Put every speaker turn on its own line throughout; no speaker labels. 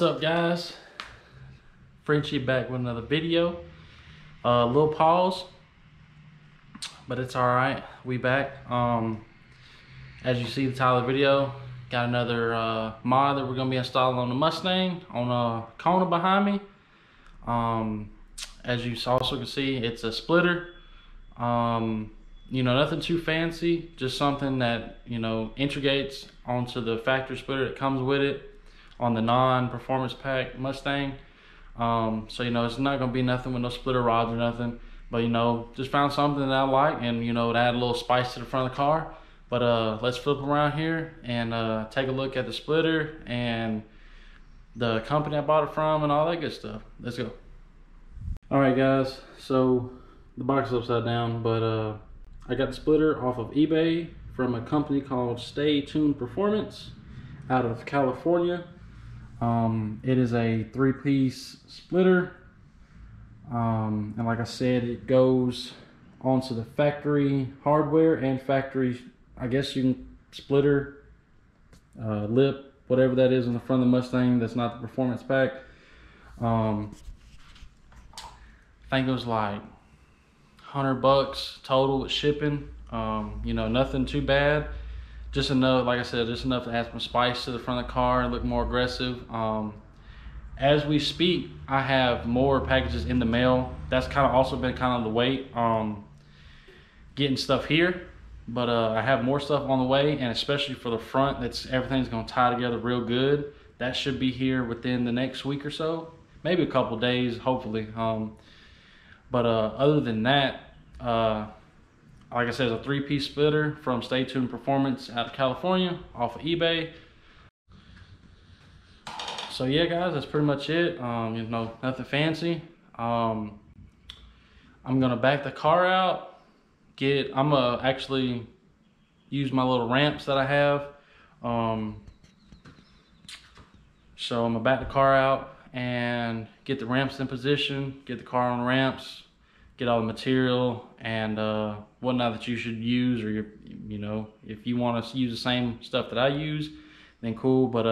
What's up, guys? Frenchie back with another video. A little pause, but it's all right. We back. As you see the title of the video, got another mod that we're gonna be installing on the Mustang on a Kona behind me. As you also can see, it's a splitter. You know, nothing too fancy, just something that, you know, integrates onto the factory splitter that comes with it on the non-performance pack Mustang. So, you know, it's not gonna be nothing with no splitter rods or nothing, but, you know, just found something that I like, and, you know, to add a little spice to the front of the car. But let's flip around here and take a look at the splitter and the company I bought it from and all that good stuff. Let's go. All right, guys, so the box is upside down, but I got the splitter off of eBay from a company called Stay Tuned Performance out of California. It is a 3-piece splitter, and like I said, it goes onto the factory hardware and factory, I guess you can splitter, lip, whatever that is in the front of the Mustang that's not the performance pack. I think it was like $100 total with shipping. You know, nothing too bad. Just enough, like I said, just enough to add some spice to the front of the car and look more aggressive. As we speak, I have more packages in the mail. That's kind of also been kind of the wait, getting stuff here. But I have more stuff on the way, and especially for the front, everything's gonna tie together real good. That should be here within the next week or so, maybe a couple days, hopefully. But other than that, like I said, it's a 3-piece splitter from Stay Tuned Performance out of California off of eBay. So yeah, guys, that's pretty much it. You know, nothing fancy. I'm gonna back the car out. I'm gonna actually use my little ramps that I have. So I'm gonna back the car out and get the ramps in position, get the car on ramps, get all the material and whatnot that you should use, or you know, if you want to use the same stuff that I use, then cool. But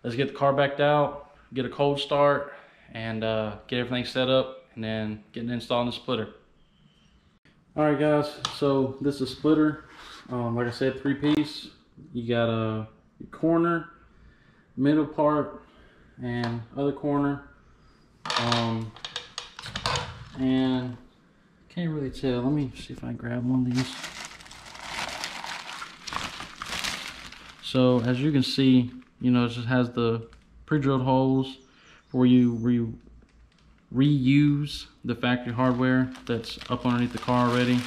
let's get the car backed out, get a cold start, and get everything set up, and then get it installed in the splitter. All right, guys, so this is a splitter. Like I said, 3-piece. You got a corner, middle part, and other corner. And can't really tell. Let me see if I can grab one of these. So as you can see, you know, it just has the pre-drilled holes where you reuse the factory hardware that's up underneath the car already.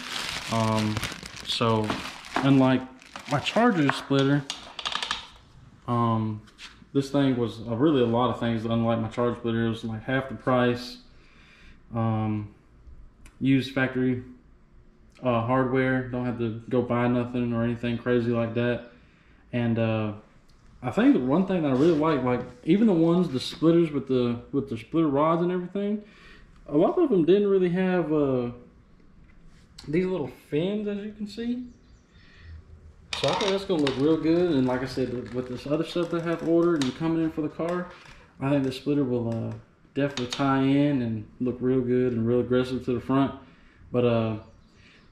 So unlike my Charger splitter, this thing was really a lot of things. Unlike my Charger splitter, it was like half the price. Used factory hardware, don't have to go buy nothing or anything crazy like that. And I think the one thing that I really like even the splitters with the splitter rods and everything, a lot of them didn't really have these little fins, as you can see. So I think that's gonna look real good. And like I said, with this other stuff that I have ordered and coming in for the car, I think the splitter will definitely tie in and look real good and real aggressive to the front. But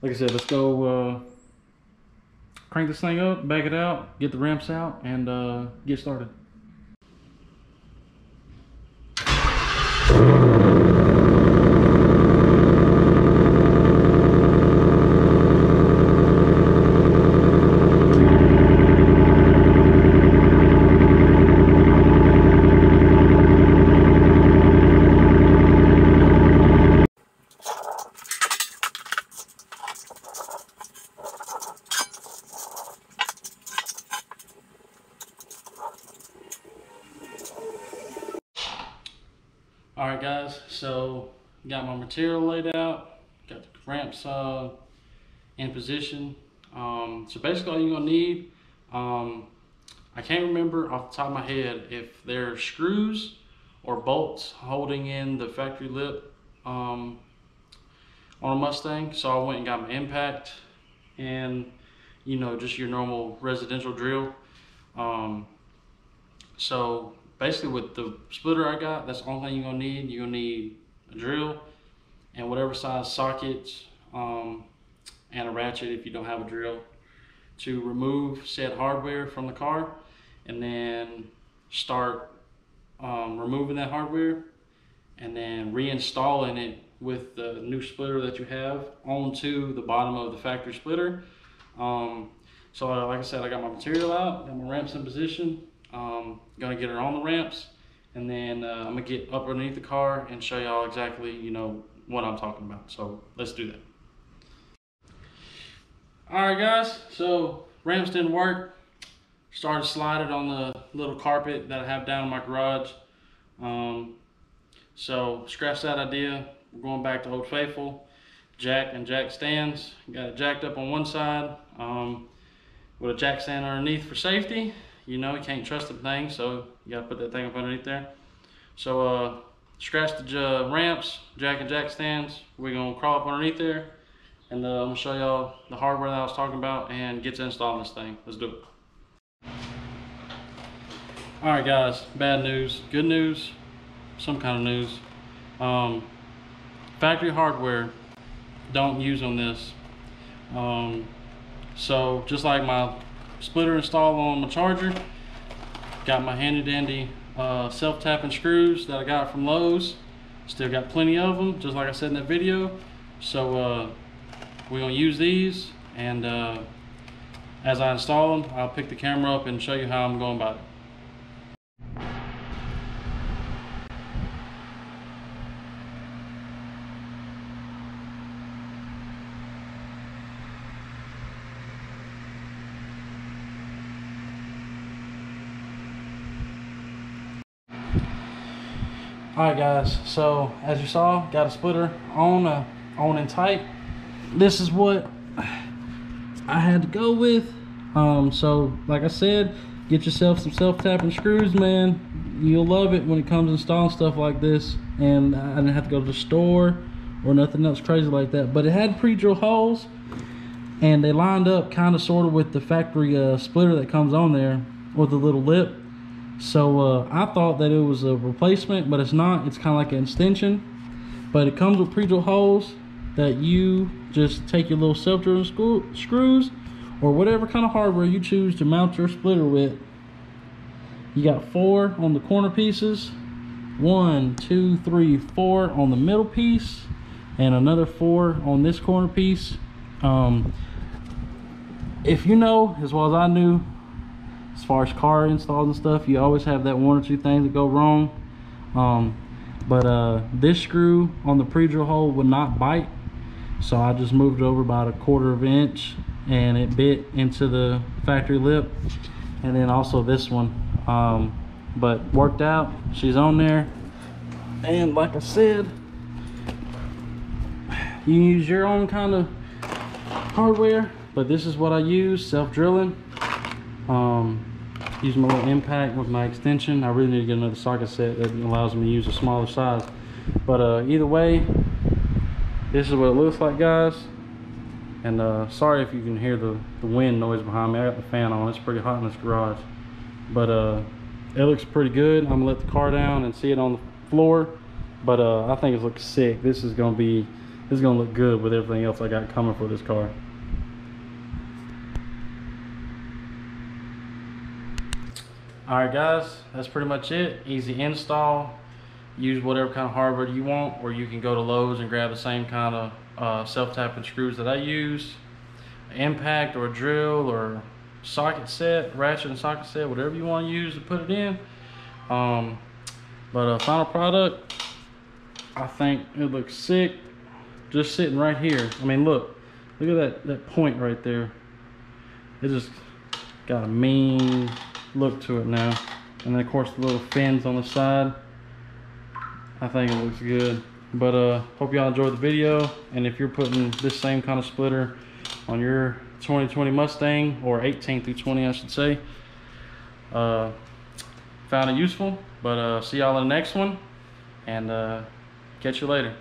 like I said, let's go crank this thing up, back it out, get the ramps out, and get started. All right, guys, so got my material laid out, got the ramps in position. So basically all you're gonna need, I can't remember off the top of my head if they're screws or bolts holding in the factory lip on a Mustang. So I went and got my impact and, you know, just your normal residential drill. So basically with the splitter I got, that's the only thing you're gonna need. You're gonna need a drill and whatever size sockets, and a ratchet if you don't have a drill, to remove said hardware from the car, and then start removing that hardware and then reinstalling it with the new splitter that you have onto the bottom of the factory splitter. So like I said, I got my material out, got my ramps in position, gonna get her on the ramps, and then I'm gonna get up underneath the car and show y'all exactly, you know, what I'm talking about. So let's do that. All right guys, so ramps didn't work. Started sliding on the little carpet that I have down in my garage. So scratch that idea. We're going back to Old Faithful. Jack and jack stands. Got it jacked up on one side with a jack stand underneath for safety. You know, you can't trust the thing, so you gotta put that thing up underneath there. So scratch the ramps, jack and jack stands. We're gonna crawl up underneath there, and I'm gonna show y'all the hardware that I was talking about and get to installing this thing. Let's do it. All right guys, bad news, good news, some kind of news. Factory hardware, don't use on this. So just like my splitter installed on my Charger, got my handy dandy self-tapping screws that I got from Lowe's. Still got plenty of them, just like I said in that video. So we're gonna use these, and as I install them, I'll pick the camera up and show you how I'm going about it. Alright guys, so as you saw, got a splitter on and tight. This is what I had to go with. So like I said, get yourself some self-tapping screws, man. You'll love it when it comes to installing stuff like this. And I didn't have to go to the store or nothing else crazy like that. But it had pre-drill holes, and they lined up kind of sort of with the factory splitter that comes on there with a little lip. So I thought that it was a replacement, but it's not. It's kind of like an extension, but it comes with pre-drill holes that you just take your little self-driven screws or whatever kind of hardware you choose to mount your splitter with. You got 4 on the corner pieces, 1, 2, 3, 4 on the middle piece, and another 4 on this corner piece. If you know as well as I knew, as far as car installs and stuff, you always have that 1 or 2 things that go wrong. But this screw on the pre-drill hole would not bite, so I just moved it over about 1/4 inch, and it bit into the factory lip. And then also this one, but worked out. She's on there, and like I said, you can use your own kind of hardware, but this is what I use, self-drilling. Use my little impact with my extension. I really need to get another socket set that allows me to use a smaller size. But either way, this is what it looks like, guys. And sorry if you can hear the wind noise behind me. I got the fan on. It's pretty hot in this garage. But it looks pretty good. I'm gonna let the car down and see it on the floor. But I think it looks sick. This is gonna look good with everything else I got coming for this car. Alright guys, that's pretty much it. Easy install. Use whatever kind of hardware you want, or you can go to Lowe's and grab the same kind of self-tapping screws that I use. Impact or a drill or socket set, ratchet and socket set, whatever you want to use to put it in. But final product, I think it looks sick. Just sitting right here. I mean, look at that point right there. It just got a mean look to it now. And then of course the little fins on the side. I think it looks good. But hope y'all enjoyed the video. And if you're putting this same kind of splitter on your 2020 Mustang, or 18 through 20 I should say, found it useful. But see y'all in the next one, and catch you later.